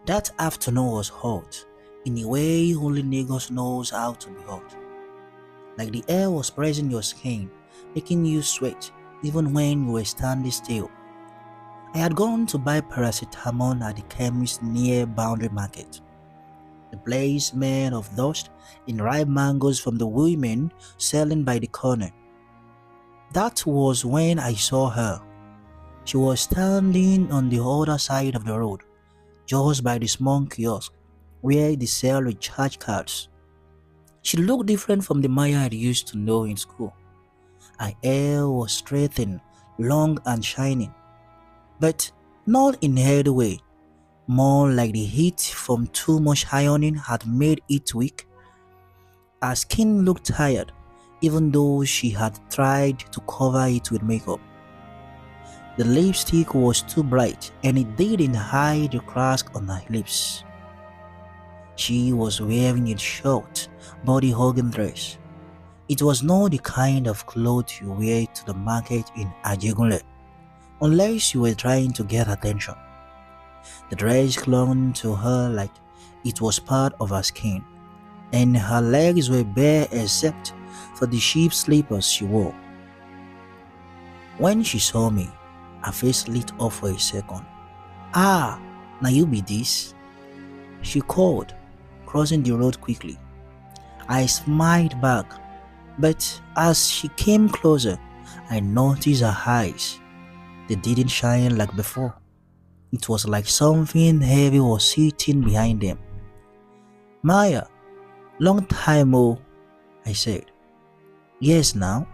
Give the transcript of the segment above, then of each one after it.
That afternoon was hot, in a way only Lagos knows how to be hot. Like the air was pressing your skin, making you sweat, even when you were standing still. I had gone to buy paracetamol at the chemist near Boundary Market. The place smelled of dust and ripe mangoes from the women selling by the corner. That was when I saw her. She was standing on the other side of the road, just by the small kiosk where they sell recharge cards. She looked different from the Maya I used to know in school. Her hair was straightened, long and shining, but not in a healthy way, more like the heat from too much ironing had made it weak. Her skin looked tired, even though she had tried to cover it with makeup. The lipstick was too bright and it didn't hide the cracks on her lips. She was wearing a short, body-hugging dress. It was not the kind of clothes you wear to the market in Ajegunle, unless you were trying to get attention. The dress clung to her like it was part of her skin, and her legs were bare except for the sheep slippers she wore. When she saw me, her face lit up for a second. "Ah, now you be this?" she called, crossing the road quickly. I smiled back, but as she came closer, I noticed her eyes. They didn't shine like before. It was like something heavy was sitting behind them. "Maya, long time oh," I said. "Yes now,"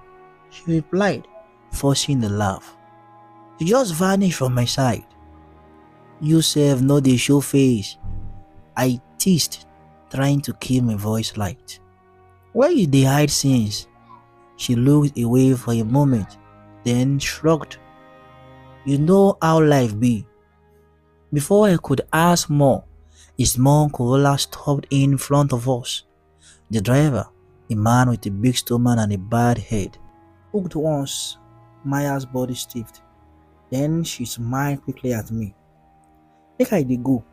she replied, forcing a laugh. "You just vanished from my sight." "You sef no dey show face," I teased, trying to keep my voice light. "Where you dey hide since?" She looked away for a moment, then shrugged. "You know how life be." Before I could ask more, a small Corolla stopped in front of us. The driver, a man with a big stomach and a bad head, looked once. Maya's body stiffed. Then she smiled quickly at me. "Make I dey go.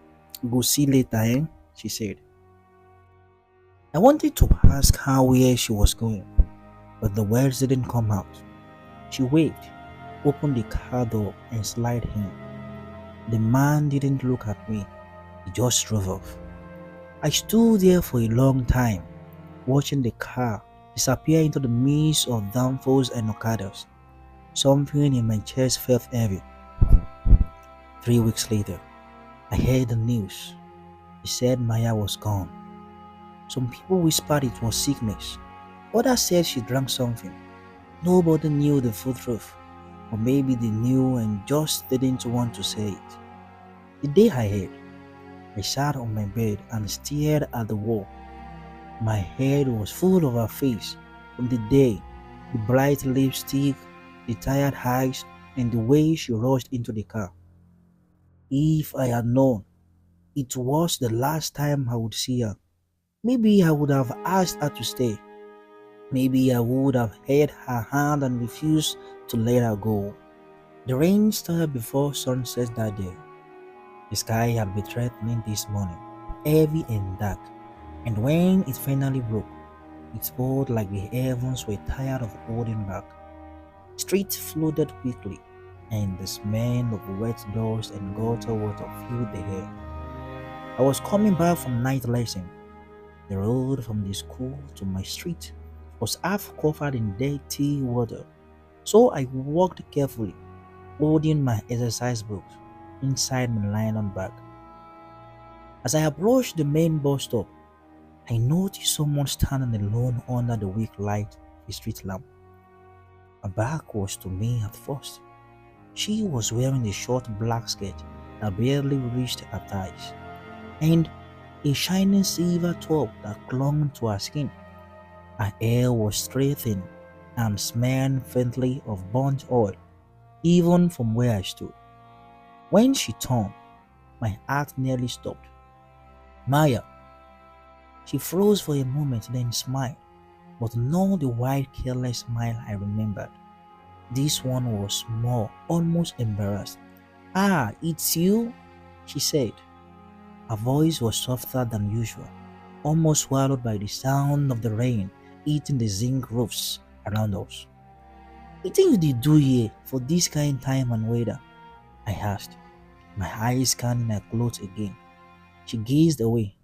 We go see later, eh?" she said. I wanted to ask her where she was going, but the words didn't come out. She waved, opened the car door, and slid in. The man didn't look at me. He just drove off. I stood there for a long time, watching the car disappear into the mist of downfalls and Okadas. Something in my chest felt heavy. 3 weeks later, I heard the news. They said Maya was gone. Some people whispered it was sickness. Others said she drank something. Nobody knew the full truth, or maybe they knew and just didn't want to say it. The day I heard, I sat on my bed and stared at the wall. My head was full of her face from the day, the bright lipstick, the tired eyes, and the way she rushed into the car. If I had known it was the last time I would see her, maybe I would have asked her to stay. Maybe I would have held her hand and refused to let her go. The rain started before sunset that day. The sky had been threatening this morning, heavy and dark, and when it finally broke, it poured like the heavens were tired of holding back. Streets flooded quickly, and the smell of wet dust and gutter water filled the air. I was coming back from night lesson. The road from the school to my street was half covered in dirty water, so I walked carefully, holding my exercise books inside my nylon bag. As I approached the main bus stop, I noticed someone standing alone under the weak light of a street lamp. Her back was to me at first. She was wearing a short black skirt that barely reached her thighs, and a shining silver top that clung to her skin. Her hair was straightened and smelled faintly of burnt oil, even from where I stood. When she turned, my heart nearly stopped. "Maya." She froze for a moment, then smiled, but not the wide, careless smile I remembered. This one was small, almost embarrassed. "Ah, it's you?" she said. Her voice was softer than usual, almost swallowed by the sound of the rain hitting the zinc roofs around us. "What thing you dey do here for this kind time and weather?" I asked, my eyes scanning her clothes again. She gazed away.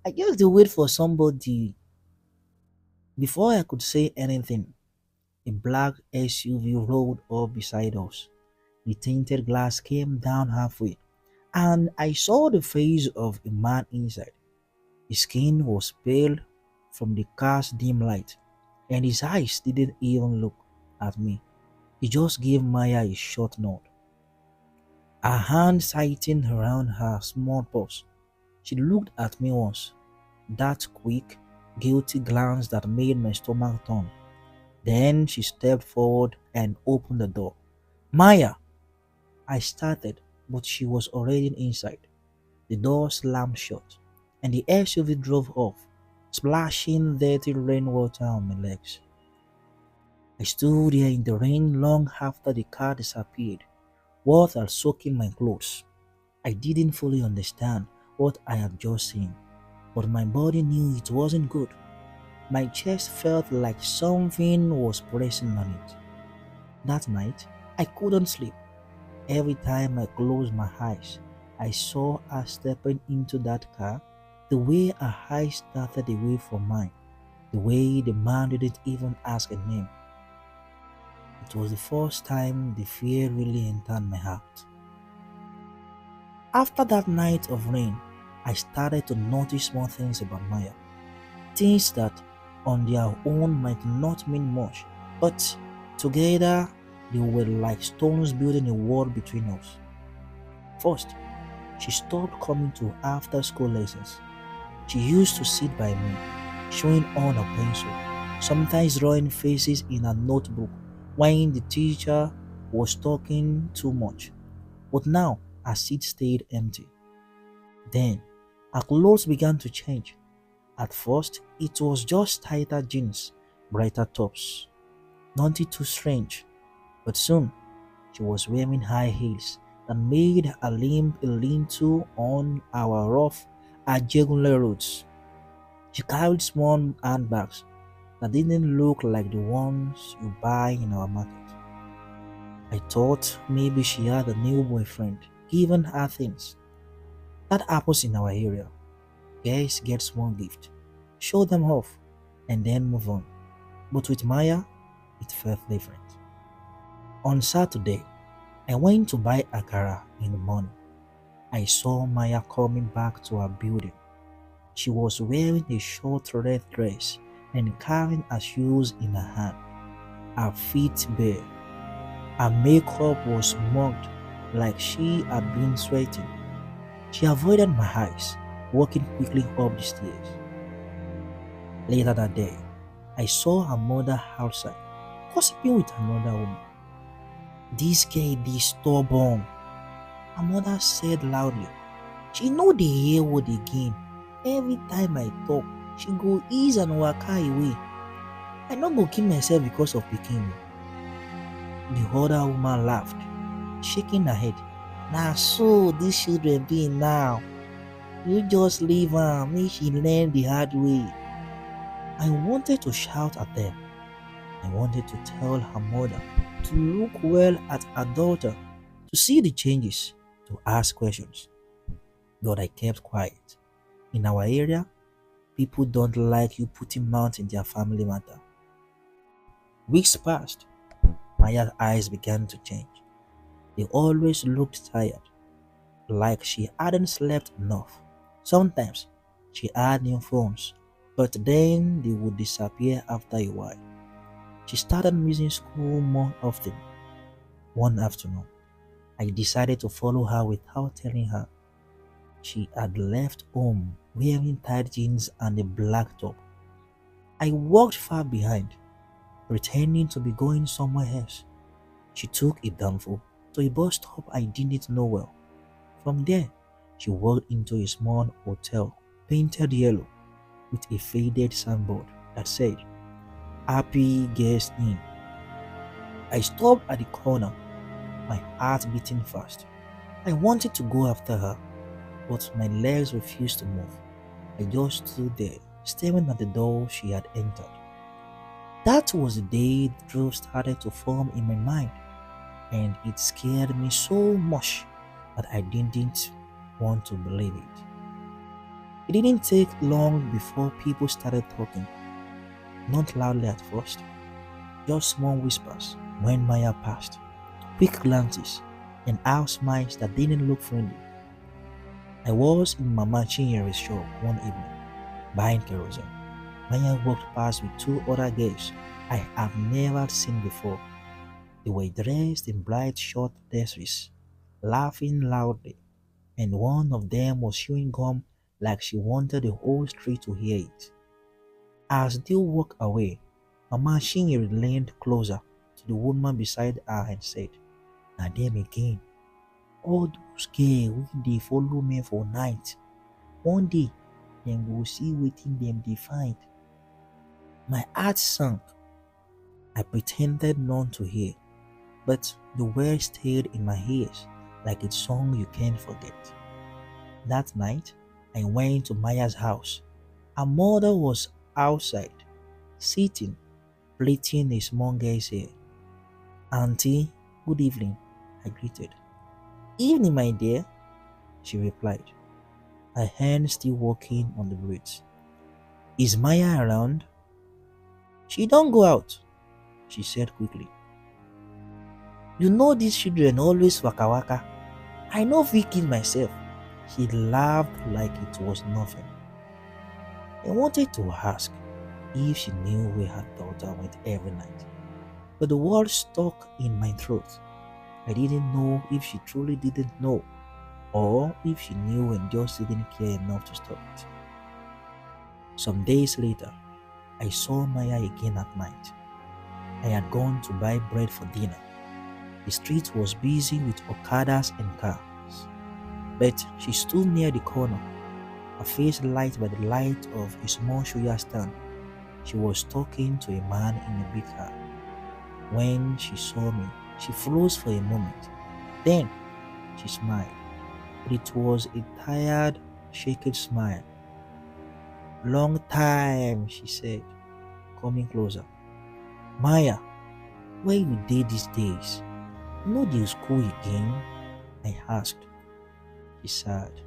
"I just dey wait for somebody." Before I could say anything, a black SUV rolled up beside us. The tinted glass came down halfway, and I saw the face of a man inside. His skin was pale from the car's dim light, and his eyes didn't even look at me. He just gave Maya a short nod. Her hand tightened around her small purse. She looked at me once, that quick, guilty glance that made my stomach turn. Then she stepped forward and opened the door. "Maya!" I started, but she was already inside. The door slammed shut, and the SUV drove off, splashing dirty rainwater on my legs. I stood there in the rain long after the car disappeared, water soaking my clothes. I didn't fully understand what I had just seen, but my body knew it wasn't good. My chest felt like something was pressing on it. That night, I couldn't sleep. Every time I closed my eyes, I saw her stepping into that car, the way her eyes darted away from mine, the way the man didn't even ask her name. It was the first time the fear really entered my heart. After that night of rain, I started to notice small things about Maya. Things that on their own might not mean much, but together they were like stones building a wall between us. First, she stopped coming to after school lessons. She used to sit by me, chewing on a pencil, sometimes drawing faces in a notebook when the teacher was talking too much. But now her seat stayed empty. Then her clothes began to change. At first, it was just tighter jeans, brighter tops. Nothing too strange, but soon she was wearing high heels that made her limp a lean-to on our rough Ajegunle roads. She carried small handbags that didn't look like the ones you buy in our market. I thought maybe she had a new boyfriend giving her things. That happens in our area. Guys get small gift, show them off, and then move on. But with Maya, it felt different. On Saturday, I went to buy akara in the morning. I saw Maya coming back to her building. She was wearing a short red dress and carrying her shoes in her hand, her feet bare. Her makeup was smudged like she had been sweating. She avoided my eyes, walking quickly up the stairs. Later that day, I saw her mother outside, gossiping with another woman. "This girl be stubborn," her mother said loudly. "She no dey hear word again. Every time I talk, she go ease and waka away. I no go kill myself because of pikin." The other woman laughed, shaking her head. "Na so these children be now. You just leave am make she learn the hard way." I wanted to shout at them. I wanted to tell her mother to look well at her daughter, to see the changes, to ask questions. But I kept quiet. In our area, people don't like you putting mouth in their family matter. Weeks passed. Maya's eyes began to change. They always looked tired, like she hadn't slept enough. Sometimes she had new phones, but then they would disappear after a while. She started missing school more often. One afternoon, I decided to follow her without telling her. She had left home wearing tight jeans and a black top. I walked far behind, pretending to be going somewhere else. She took a downfall to a bus stop I didn't know well. From there, she walked into a small hotel painted yellow with a faded signboard that said, "Happy Guest Inn." I stopped at the corner, my heart beating fast. I wanted to go after her, but my legs refused to move. I just stood there, staring at the door she had entered. That was the day the truth started to form in my mind, and it scared me so much that I didn't want to believe it. It didn't take long before people started talking, not loudly at first, just small whispers when Maya passed, quick glances, and half smiles that didn't look friendly. I was in Mama Chinyere's shop one evening, buying kerosene. Maya walked past with two other girls I have never seen before. They were dressed in bright short dresses, laughing loudly, and one of them was chewing gum like she wanted the whole street to hear it. As they walked away, Mama Shinyeri leaned closer to the woman beside her and said, "Na them again. All those girls wey dey follow me for night. One day, dem go see wetin dem dey find." My heart sank. I pretended not to hear, but the words stayed in my ears like a song you can't forget. That night, I went to Maya's house. Her mother was outside, sitting, plaiting a small girl's hair. "Auntie, good evening," I greeted. "Evening, my dear," she replied, her hand still working on the braids. "Is Maya around?" "She don't go out," she said quickly. "You know these children always waka waka. I no fit kill myself." She laughed like it was nothing. I wanted to ask if she knew where her daughter went every night, but the words stuck in my throat. I didn't know if she truly didn't know, or if she knew and just didn't care enough to stop it. Some days later, I saw Maya again at night. I had gone to buy bread for dinner. The street was busy with okadas and cars, but she stood near the corner, her face light by the light of a small sugar stand. She was talking to a man in a big car. When she saw me, she froze for a moment. Then she smiled, but it was a tired, shaken smile. "Long time," she said, coming closer. "Maya, where you dey these days? You no dey school again?" I asked. She sighed.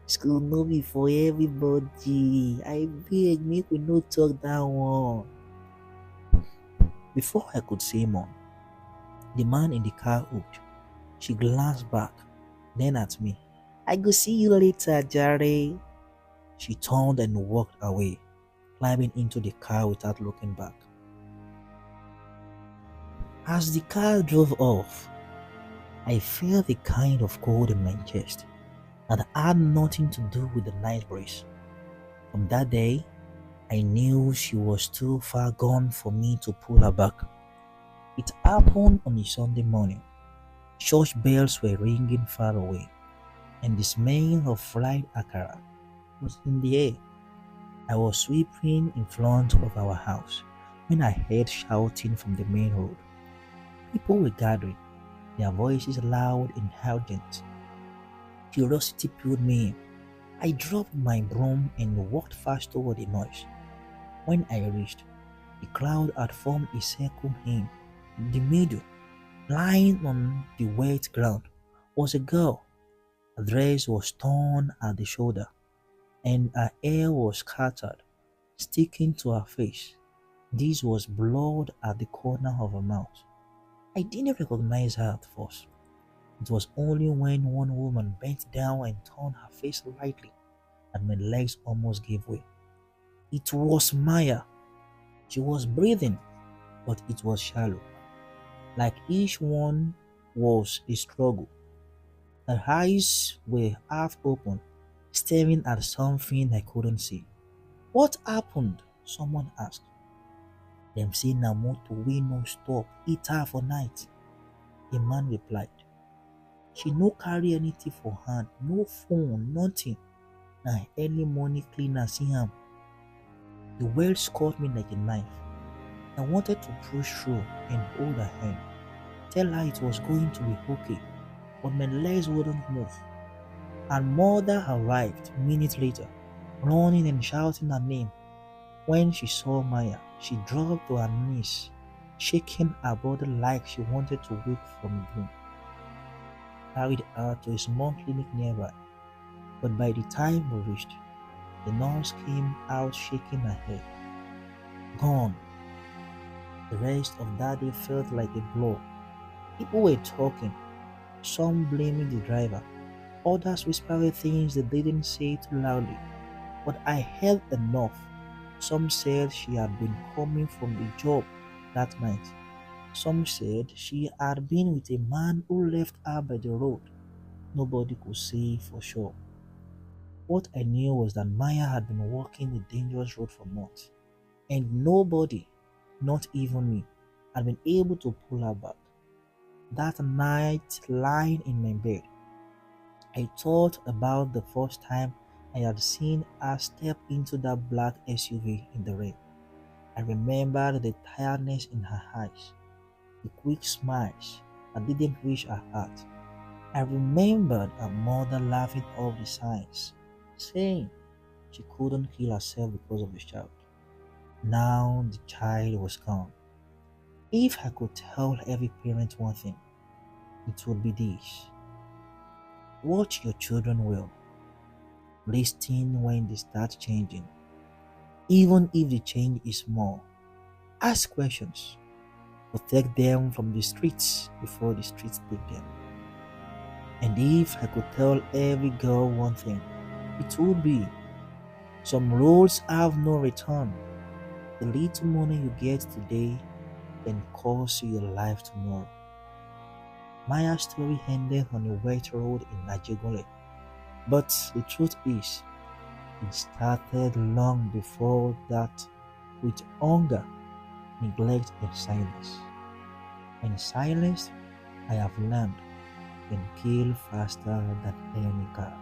"School no be for everybody. I beg make we no talk that one." Before I could say more, the man in the car hooked. She glanced back, then at me. "I go see you later, Jare." She turned and walked away, climbing into the car without looking back. As the car drove off, I felt a kind of cold in my chest that had nothing to do with the night breeze. From that day, I knew she was too far gone for me to pull her back. It happened on a Sunday morning. Church bells were ringing far away, and the smell of fried akara was in the air. I was sweeping in front of our house when I heard shouting from the main road. People were gathering, their voices loud and urgent. Curiosity pulled me in. I dropped my broom and walked fast toward the noise. When I reached, the crowd had formed a circle in the middle. Lying on the wet ground was a girl. Her dress was torn at the shoulder, and her hair was scattered, sticking to her face. This was blood at the corner of her mouth. I didn't recognize her at first. It was only when one woman bent down and turned her face lightly that my legs almost gave way. It was Maya. She was breathing, but it was shallow, like each one was a struggle. Her eyes were half open, staring at something I couldn't see. "What happened?" someone asked. "Dem say na motor wey no stop hit her for night," a man replied. "She no carry anything for hand, no phone, nothing. Na early morning cleaner see am." The words cut me like a knife. I wanted to push through and hold her hand, tell her it was going to be okay, but my legs wouldn't move. and mother arrived minutes later, running and shouting her name. When she saw Maya, she dropped to her knees, shaking her body like she wanted to wake from a dream. Carried her to a small clinic nearby, but by the time we reached, the nurse came out shaking her head. Gone. The rest of that day felt like a blow. People were talking, some blaming the driver, others whispering things they didn't say too loudly. But I heard enough. Some said she had been coming from a job that night. Some said she had been with a man who left her by the road. Nobody could say for sure. What I knew was that Maya had been walking the dangerous road for months, and nobody, not even me, had been able to pull her back. That night, lying in my bed, I thought about the first time I had seen her step into that black SUV in the rain. I remembered the tiredness in her eyes, the quick smiles that didn't reach her heart. I remembered her mother laughing off the signs, saying she couldn't kill herself because of the child. Now the child was gone. If I could tell every parent one thing, it would be this: watch your children well, listen when they start changing, even if the change is small. Ask questions, protect them from the streets before the streets take them. And if I could tell every girl one thing, it would be: some roads have no return. The little money you get today can cost you your life tomorrow. Maya's story ended on a wet road in Najegole, but the truth is, it started long before that, with hunger, neglect, and silence. And silence, I have learned, can kill faster than any car.